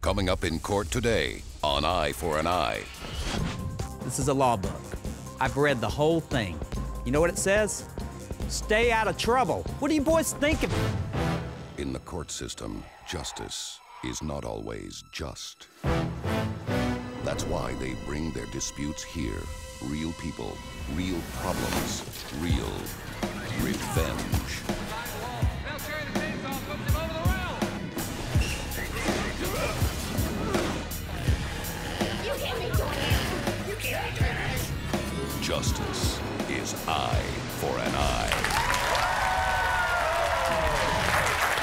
Coming up in court today on Eye for an Eye. This is a law book. I've read the whole thing. You know what it says? Stay out of trouble. What are you boys thinking? In the court system, justice is not always just. That's why they bring their disputes here. Real people, real problems, real revenge. Justice is Eye for an Eye.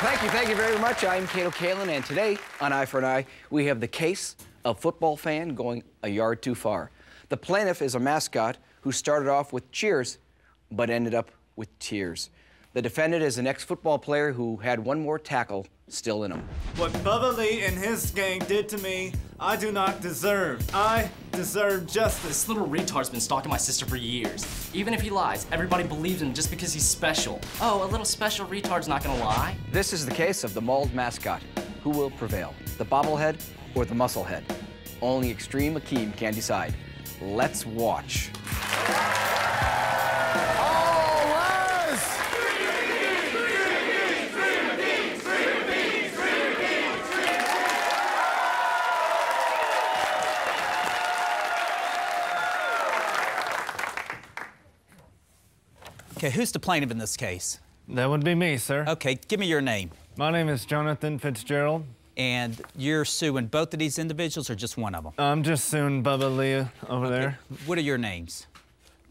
Thank you very much. I'm Kato Kaelin, and today on Eye for an Eye, we have the case of football fan going a yard too far. The plaintiff is a mascot who started off with cheers, but ended up with tears. The defendant is an ex-football player who had one more tackle still in him. What Bubba Lee and his gang did to me, I do not deserve. I deserve justice. This little retard's been stalking my sister for years. Even if he lies, everybody believes him just because he's special. Oh, a little special retard's not gonna lie? This is the case of the mauled mascot. Who will prevail, the bobblehead or the musclehead? Only Extreme Akeem can decide. Let's watch. Okay, who's the plaintiff in this case? That would be me, sir. Okay, give me your name. My name is Jonathan Fitzgerald. And you're suing both of these individuals or just one of them? I'm just suing Bubba Lee over there. What are your names?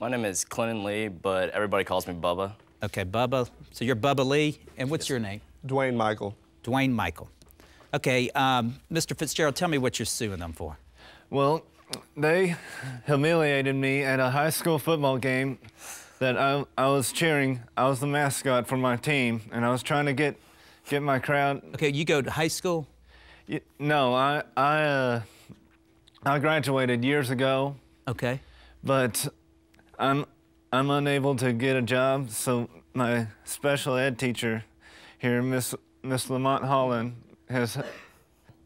My name is Clinton Lee, but everybody calls me Bubba. Okay, Bubba. So you're Bubba Lee, and what's your name? Dwayne Michael. Dwayne Michael. Okay, Mr. Fitzgerald, tell me what you're suing them for. Well, they humiliated me at a high school football game that I was cheering. I was the mascot for my team, and I was trying to get my crowd. Okay, you go to high school? No, I graduated years ago. Okay. But I'm unable to get a job, so my special ed teacher here, Miss Lamont Holland, has...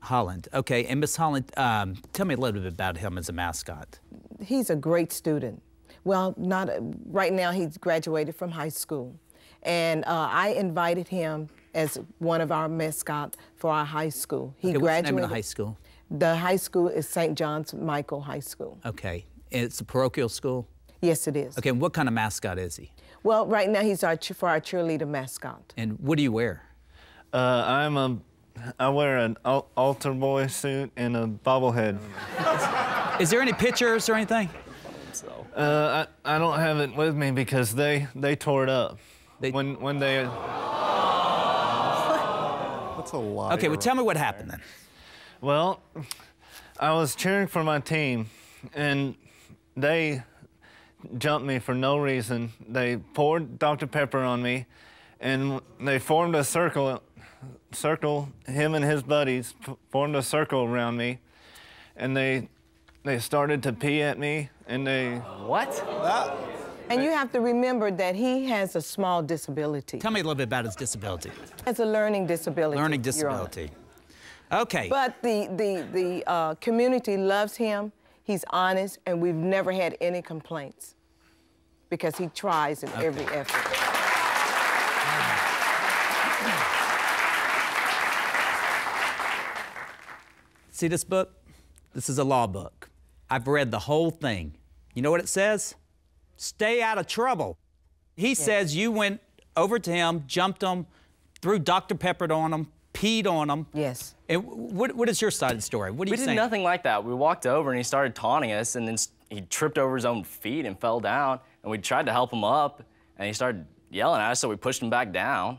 Holland, okay. And Miss Holland, tell me a little bit about him as a mascot. He's a great student. Well, not right now. He's graduated from high school, and I invited him as one of our mascots for our high school. He graduated. What's the name of the high school? The high school is St. John's Michael High School. Okay, and it's a parochial school? Yes, it is. Okay, and what kind of mascot is he? Well, right now he's for our cheerleader mascot. And what do you wear? I wear an altar boy suit and a bobblehead. Is there any pictures or anything? I don't have it with me because they tore it up. When they... That's a lie. Okay, well, tell me what happened then. Well, I was cheering for my team, and they jumped me for no reason. They poured Dr. Pepper on me, and they formed a circle, him and his buddies formed a circle around me, and they started to pee at me, and they... What? And you have to remember that he has a small disability. Tell me a little bit about his disability. He has a learning disability. Learning disability. Okay. But the community loves him. He's honest, and we've never had any complaints because he tries in every effort. See this book? This is a law book. I've read the whole thing. You know what it says? Stay out of trouble. He says you went over to him, jumped him, threw Dr. Pepper on him, peed on him. Yes. And what is your side of the story? What are you saying? We did nothing like that. We walked over and he started taunting us, and then he tripped over his own feet and fell down, and we tried to help him up, and he started yelling at us, so we pushed him back down.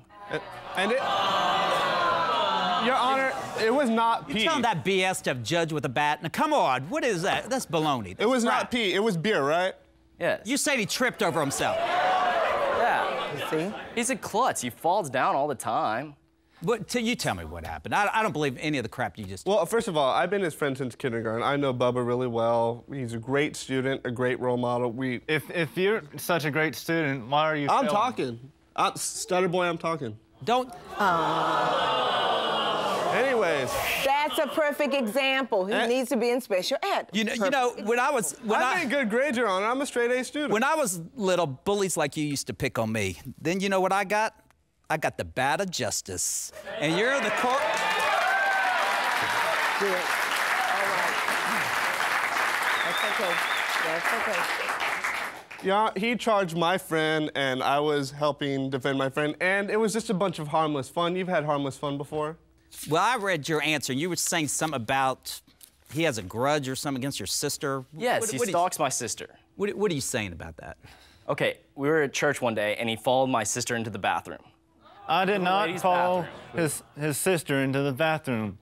Your Honor, it was not pee. You're telling that BS to have judged with a bat? Now, come on, what is that? That's baloney. It was not pee, it was beer, right? Yes. You said he tripped over himself. Yeah. You see? He's a klutz. He falls down all the time. You tell me what happened. I don't believe any of the crap you just... Well, first of all, I've been his friend since kindergarten. I know Bubba really well. He's a great student, a great role model. If you're such a great student, why are you I'm failing? talking. Stutter boy, I'm talking. Don't... Anyways. That's That's a perfect example. He needs to be in special ed. You know, I made good grades, Your Honor. I'm a straight A student. When I was little, bullies like you used to pick on me. Then you know what I got? I got the bat of justice. And you're the court. Good. All right. That's okay. That's okay. Yeah, he charged my friend, and I was helping defend my friend, and it was just a bunch of harmless fun. You've had harmless fun before? Well, I read your answer, and you were saying something about he has a grudge or something against your sister. Yes, he stalks my sister. What are you saying about that? Okay, we were at church one day, and he followed my sister into the bathroom. I did not follow his sister into the bathroom.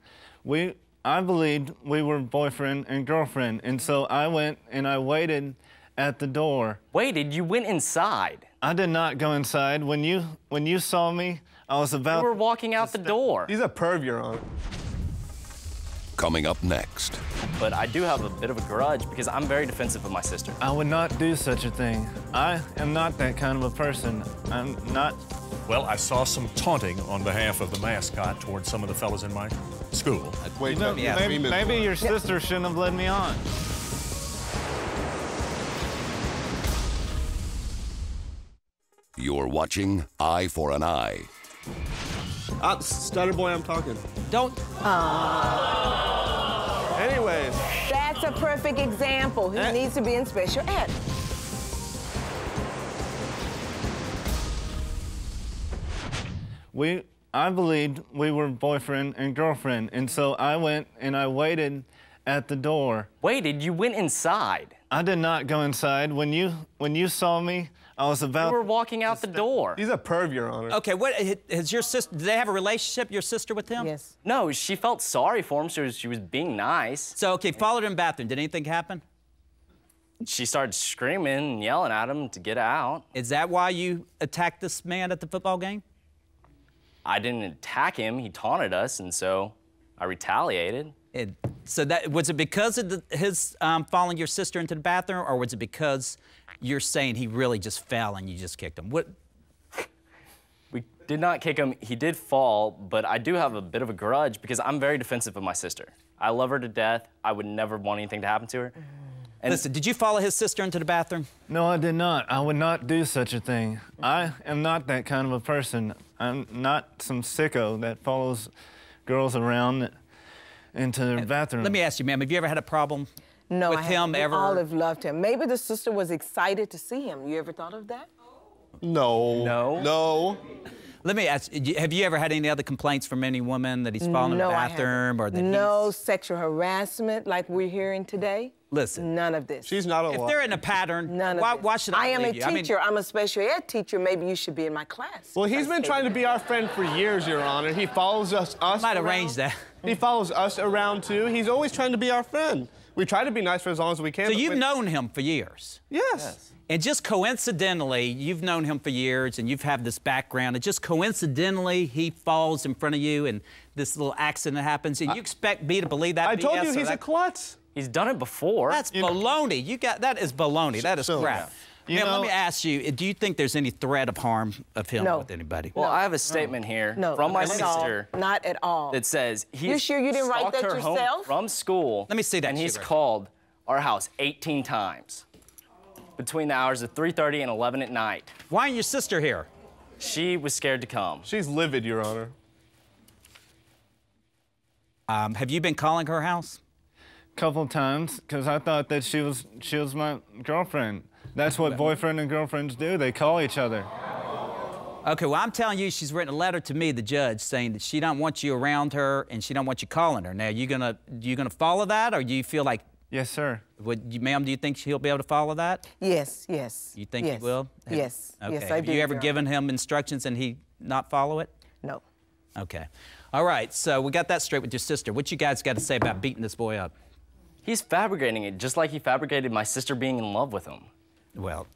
I believed we were boyfriend and girlfriend, and so I went and I waited at the door. Waited? You went inside. I did not go inside. When you saw me, I was about... You were walking out the door. He's a perv, Your Honor. Coming up next. But I do have a bit of a grudge because I'm very defensive of my sister. I would not do such a thing. I am not that kind of a person. I'm not... Well, I saw some taunting on behalf of the mascot towards some of the fellows in my school. Wait, maybe your sister shouldn't have led me on. You're watching Eye for an Eye. Stutter boy, I'm talking. Don't. Anyways. That's a perfect example. He needs to be in special ed. I believed we were boyfriend and girlfriend, and so I went and I waited at the door. Waited? You went inside. I did not go inside. When you saw me, I was about... You were walking out the door. He's a perv, Your Honor. Okay, what has your sister? Do they have a relationship? Your sister with him? Yes. No, she felt sorry for him, so she was being nice. So okay, followed him in the bathroom. Did anything happen? She started screaming and yelling at him to get out. Is that why you attacked this man at the football game? I didn't attack him. He taunted us, and so I retaliated. So that was it because of his following your sister into the bathroom, or was it because you're saying he really just fell and you just kicked him? What? We did not kick him. He did fall, but I do have a bit of a grudge because I'm very defensive of my sister. I love her to death. I would never want anything to happen to her. And listen, did you follow his sister into the bathroom? No, I did not. I would not do such a thing. I am not that kind of a person. I'm not some sicko that follows girls around into their bathroom. Let me ask you, ma'am, have you ever had a problem with him ever? We all have loved him. Maybe the sister was excited to see him. You ever thought of that? No. No? No. Let me ask, have you ever had any other complaints from any woman that he's fallen in the bathroom? Or that no sexual harassment like we're hearing today? Listen. None of this. She's not a If they're in a pattern, None of this. why should I am a believe you? teacher. I'm a special ed teacher. Maybe you should be in my class. Well, he's been trying to be our friend for years, Your Honor. He follows us might around. arrange that. He follows us around, too. He's always trying to be our friend. We try to be nice for as long as we can. So you've known him for years? Yes. And just coincidentally, you've known him for years and you've had this background, and just coincidentally, he falls in front of you and this little accident happens, and you expect me to believe that I BS? told you he's a klutz. He's done it before. That's baloney. That is baloney. That is crap. You Ma'am, know, let me ask you, do you think there's any threat of harm of him with anybody? Well, I have a statement here from my sister. Not at all. That says he's You sure you didn't write that stalked her home yourself? from school. Let me see that And he's sugar. called our house 18 times between the hours of 3:30 and 11 at night. Why ain't your sister here? She was scared to come. She's livid, Your Honor. Have you been calling her house? couple times because I thought that she was my girlfriend. That's what boyfriend and girlfriends do. They call each other. Okay, well, I'm telling you, she's written a letter to me, the judge, saying that she don't want you around her and she don't want you calling her. Now, you gonna follow that, or do you feel like? Yes, sir. Ma'am, do you think he'll be able to follow that? Yes, yes. You think he will? Yes, Okay. yes, I do. Have you ever Your given him instructions and he not follow it? No. Okay. All right, so we got that straight with your sister. What you guys got to say about beating this boy up? He's fabricating it, just like he fabricated my sister being in love with him. Well,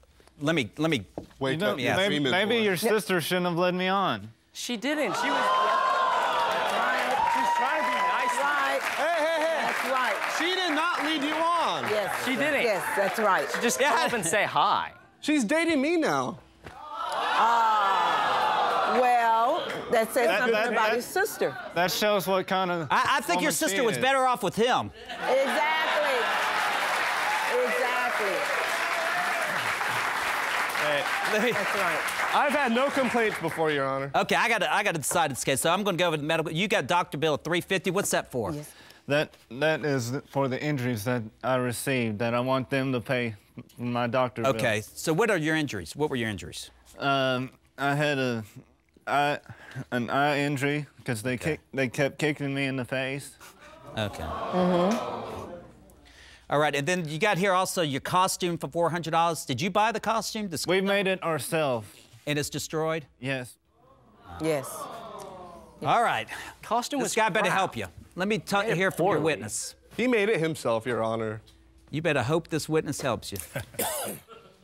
let me. Wait, maybe your sister shouldn't have led me on. She didn't. She was. She's trying to be nice. Right. Hey. That's right. She did not lead you on. Yes. She didn't. Yes, that's right. Just come up and say hi. She's dating me now. That says something about his sister. That shows what kind of. I think your woman she sister was is. better off with him. Exactly. Exactly. That's right. I've had no complaints before, Your Honor. Okay, I gotta decide this case. So I'm gonna go over the medical. You got doctor bill at $350. What's that for? Yes. That is for the injuries that I received. That I want them to pay my doctor bill. Okay. So what are your injuries? What were your injuries? I had an eye injury because they kept kicking me in the face. Okay. All right, and then you got here also your costume for $400. Did you buy the costume? We made it ourselves. And it's destroyed? Yes. Yes. All right. Costume This was guy better crap. help you. Let me hear from your witness. He made it himself, Your Honor. You better hope this witness helps you.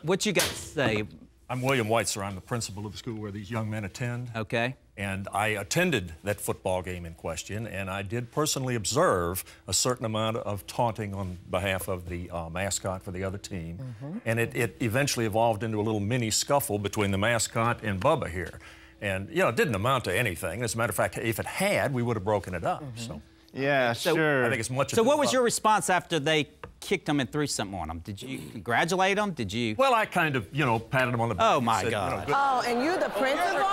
What you got to say? I'm William Weitzer. I'm the principal of the school where these young men attend. Okay. And I attended that football game in question, and I did personally observe a certain amount of taunting on behalf of the mascot for the other team. And it eventually evolved into a little mini scuffle between the mascot and Bubba here. And, you know, it didn't amount to anything. As a matter of fact, if it had, we would have broken it up. So, Yeah, sure. I think it's much So ado what was about- your response after they kicked him and threw something on him? Did you congratulate him? Did you? Well, I kind of, you know, patted him on the back. Oh, and my said, you know, God. good- Oh, and you're the principal?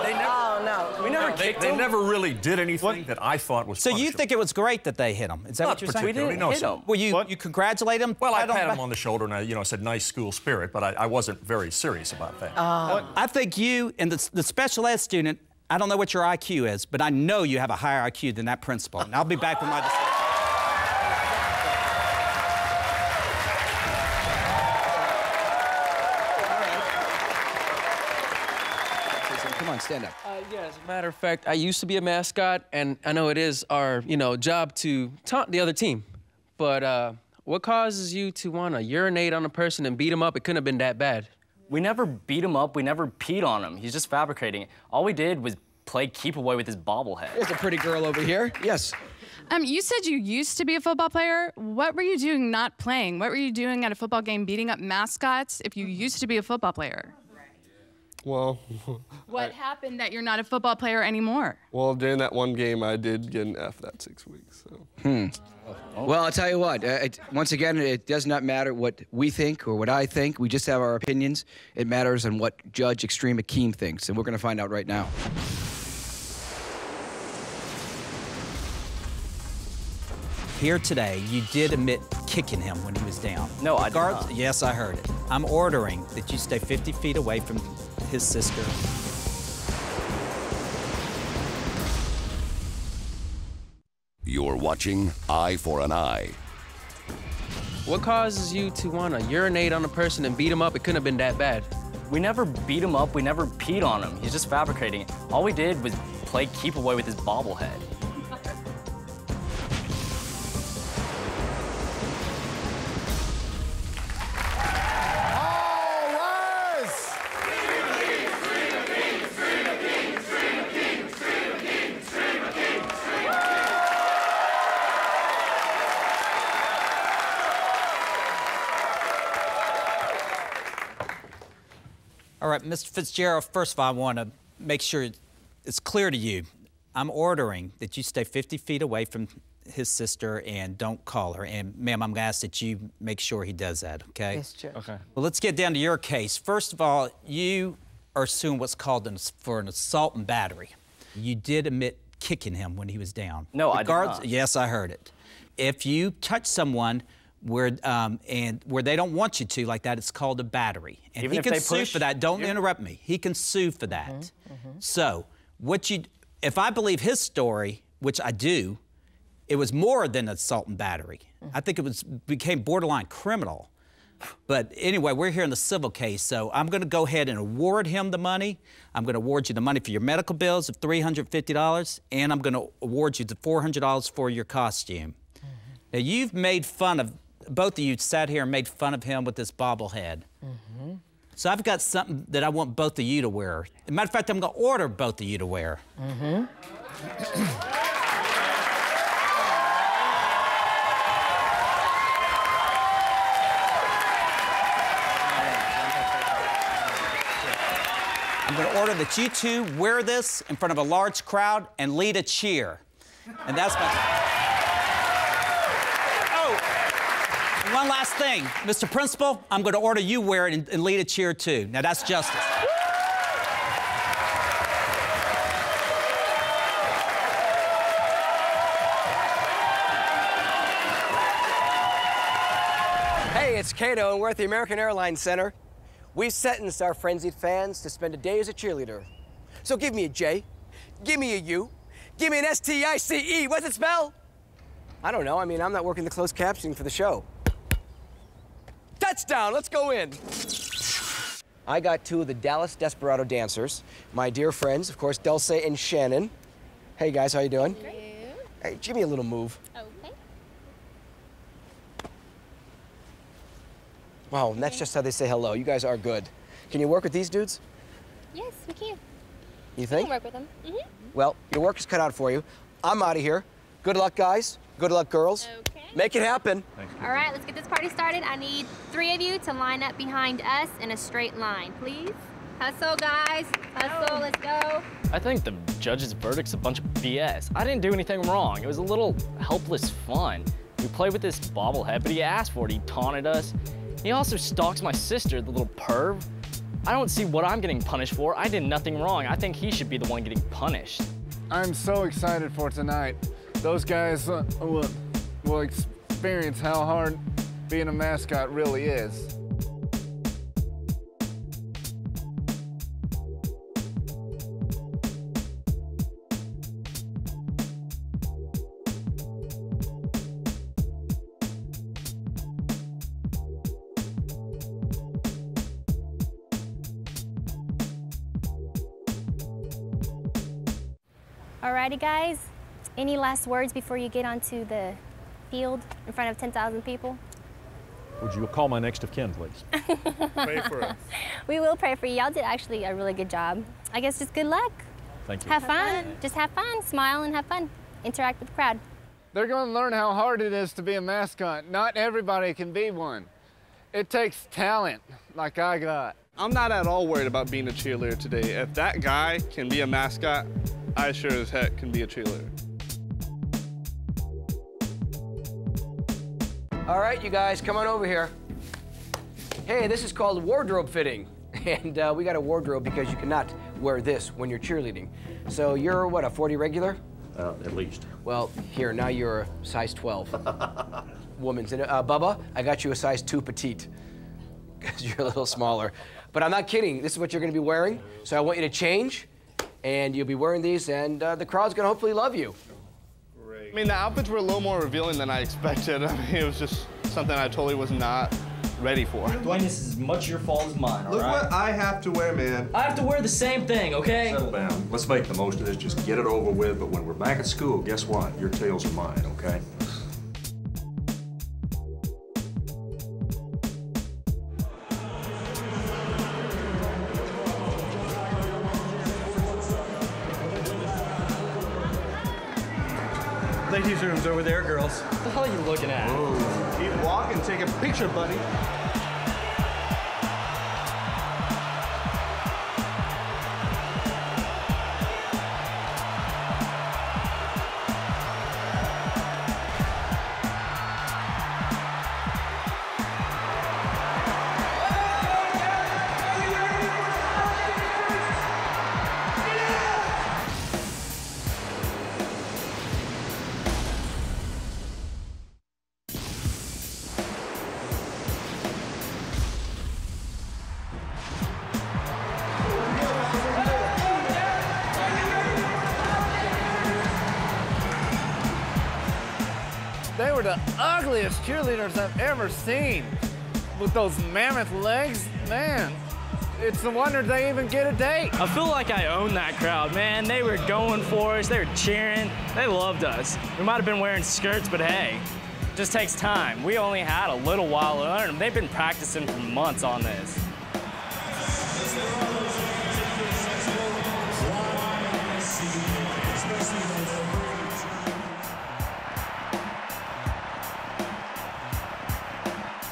They never, Oh, no. We never kicked they him. never really did anything that I thought was So you punishable. think it was great that they hit him? Is that Not what you're saying? particularly, no, hit sir. him. Well, you congratulate him? Well, I pat patted back? him on the shoulder and I said nice school spirit, but I wasn't very serious about that. I think you and the special ed student, I don't know what your IQ is, but I know you have a higher IQ than that principal. And I'll be back with my discussion. Come on, stand up. Yeah, as a matter of fact, I used to be a mascot, and I know it is our, job to taunt the other team. But what causes you to want to urinate on a person and beat him up? It couldn't have been that bad. We never beat him up. We never peed on him. He's just fabricating it. All we did was play keep away with his bobblehead. There's a pretty girl over here. Yes. You said you used to be a football player. What were you doing not playing? What were you doing at a football game beating up mascots if you used to be a football player? Well, What happened that you're not a football player anymore? well, during that one game, I did get an F that 6 weeks. So. Well, I'll tell you what. Once again, it does not matter what we think or what I think. We just have our opinions. It matters on what Judge Extreme Akeem thinks, and we're going to find out right now. Here today, you did admit kicking him when he was down. No, I did Guards- not. Yes, I heard it. I'm ordering that you stay 50 feet away from his sister. You're watching Eye for an Eye. What causes you to want to urinate on a person and beat him up? It couldn't have been that bad. We never beat him up. We never peed on him. He's just fabricating it. All we did was play keep away with his bobblehead. All right, Mr. Fitzgerald, first of all, I want to make sure it's clear to you. I'm ordering that you stay 50 feet away from his sister and don't call her. And, ma'am, I'm going to ask that you make sure he does that, okay? Yes, Judge. Okay. Well, let's get down to your case. First of all, you are suing what's called for an assault and battery. You did admit kicking him when he was down. No, The I did guards- not. Yes, I heard it. If you touch someone where they don't want you to like that, it's called a battery. And Even he if can they sue push for that. Don't you? interrupt me. He can sue for that. So if I believe his story, which I do, it was more than assault and battery. I think it became borderline criminal. But anyway, we're here in the civil case, so I'm going to go ahead and award him the money. I'm going to award you the money for your medical bills of $350, and I'm going to award you the $400 for your costume. Now, you've made fun of, both of you sat here and made fun of him with this bobblehead. So I've got something that I want both of you to wear. As a matter of fact, I'm going to order both of you to wear. I'm I'm going to order that you two wear this in front of a large crowd and lead a cheer. And that's my... Oh, and one last thing. Mr. Principal, I'm going to order you wear it and lead a cheer, too. Now, that's justice. Hey, it's Cato, and we're at the American Airlines Center. We've sentenced our frenzied fans to spend a day as a cheerleader. So give me a J, give me a U, give me an S-T-I-C-E. What's it spell? I don't know. I mean, I'm not working the closed captioning for the show. Touchdown, let's go in. I got two of the Dallas Desperado dancers, my dear friends, of course, Dulce and Shannon. Hey guys, how you doing? Great. Hey, give me a little move. Okay. Wow, and that's just how they say hello. You guys are good. Can you work with these dudes? Yes, we can. You think? We can work with them. Mm-hmm. Well, your work is cut out for you. I'm out of here. Good luck, guys. Good luck, girls. Okay. Make it happen. All right, let's get this party started. I need 3 of you to line up behind us in a straight line, please. Hustle, guys. Hustle, let's go. I think the judge's verdict's a bunch of BS. I didn't do anything wrong. It was a little helpless fun. We played with this bobblehead, but he asked for it. He taunted us. He also stalks my sister, the little perv. I don't see what I'm getting punished for. I did nothing wrong. I think he should be the one getting punished. I'm so excited for tonight. Those guys will experience how hard being a mascot really is. Alrighty, guys. Any last words before you get onto the field in front of 10,000 people? Would you call my next of kin, please? Pray for us. We will pray for you. Y'all did actually a really good job. I guess just good luck. Thank you. Have fun. Just have fun. Smile and have fun. Interact with the crowd. They're going to learn how hard it is to be a mascot. Not everybody can be one. It takes talent like I got. I'm not at all worried about being a cheerleader today. If that guy can be a mascot, I sure as heck can be a cheerleader. All right, you guys, come on over here. Hey, this is called wardrobe fitting. And we got a wardrobe because you cannot wear this when you're cheerleading. So you're, what, a 40 regular? At least. Well, here, now you're a size 12. Woman's in it. Bubba, I got you a size 2 petite because you're a little smaller. But I'm not kidding. This is what you're going to be wearing. So I want you to change, and you'll be wearing these, and the crowd's going to hopefully love you. Great. I mean, the outfits were a little more revealing than I expected. I mean, it was just something I totally was not ready for. Dwayne, this is as much your fault as mine, all right? Look what I have to wear, man. I have to wear the same thing, okay? Settle down. Let's make the most of this. Just get it over with. But when we're back at school, guess what? Your tails are mine, okay? Ladies' room's over there, girls. What the hell are you looking at? Whoa. Keep walking, take a picture, buddy. They were the ugliest cheerleaders I've ever seen. With those mammoth legs, man, it's a wonder they even get a date. I feel like I own that crowd, man. They were going for us, they were cheering, they loved us. We might have been wearing skirts, but hey, it just takes time. We only had a little while to learn them. They've been practicing for months on this.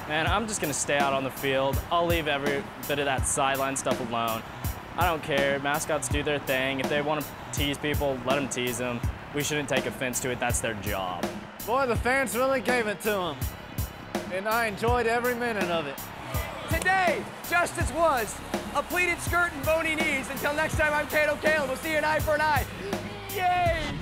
Man, I'm just gonna stay out on the field. I'll leave every bit of that sideline stuff alone. I don't care. Mascots do their thing. If they want to tease people, let them tease them. We shouldn't take offense to it. That's their job. Boy, the fans really gave it to them. And I enjoyed every minute of it. Today, justice was a pleated skirt and bony knees. Until next time, I'm Kato Kaelin. We'll see you an eye for an eye. Yay!